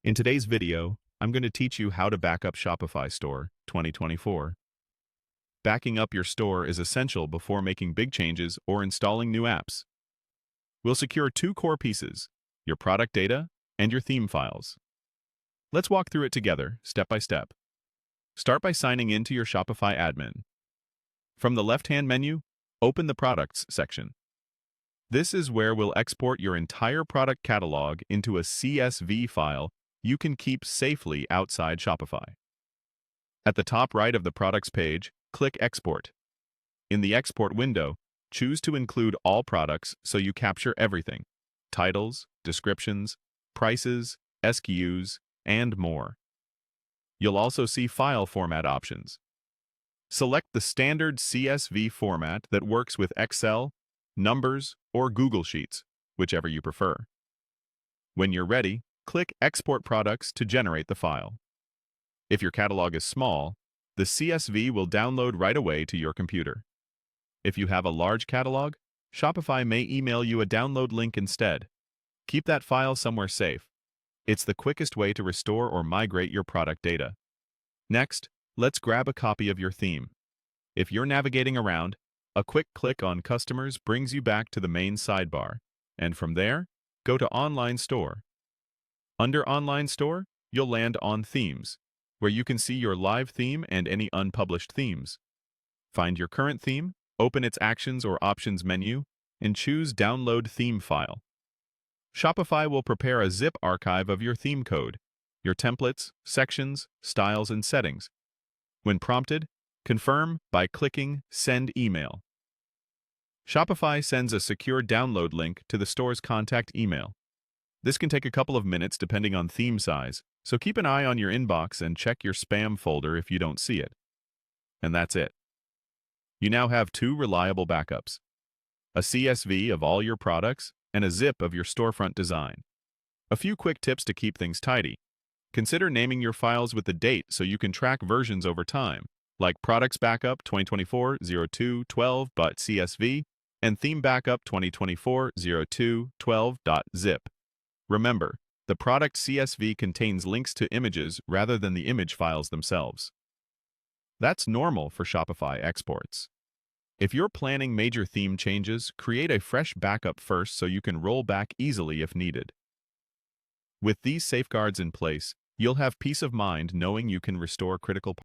In today's video, I'm going to teach you how to back up Shopify Store 2024. Backing up your store is essential before making big changes or installing new apps. We'll secure two core pieces, your product data and your theme files. Let's walk through it together, step by step. Start by signing into your Shopify admin. From the left-hand menu, open the Products section. This is where we'll export your entire product catalog into a CSV file you can keep safely outside Shopify. At the top right of the Products page, click Export. In the Export window, choose to include all products so you capture everything: titles, descriptions, prices, SKUs, and more. You'll also see file format options. Select the standard CSV format that works with Excel, Numbers, or Google Sheets, whichever you prefer. When you're ready, click Export Products to generate the file. If your catalog is small, the CSV will download right away to your computer. If you have a large catalog, Shopify may email you a download link instead. Keep that file somewhere safe. It's the quickest way to restore or migrate your product data. Next, let's grab a copy of your theme. If you're navigating around, a quick click on Customers brings you back to the main sidebar, and from there, go to Online Store. Under Online Store, you'll land on Themes, where you can see your live theme and any unpublished themes. Find your current theme, open its Actions or Options menu, and choose Download Theme File. Shopify will prepare a zip archive of your theme code, your templates, sections, styles, and settings. When prompted, confirm by clicking Send Email. Shopify sends a secure download link to the store's contact email. This can take a couple of minutes depending on theme size, so keep an eye on your inbox and check your spam folder if you don't see it. And that's it. You now have two reliable backups: a CSV of all your products and a zip of your storefront design. A few quick tips to keep things tidy. Consider naming your files with the date so you can track versions over time, like Products Backup 2024-02-12.csv and Theme Backup 2024-02-12.zip. Remember, the product CSV contains links to images rather than the image files themselves. That's normal for Shopify exports. If you're planning major theme changes, create a fresh backup first so you can roll back easily if needed. With these safeguards in place, you'll have peace of mind knowing you can restore critical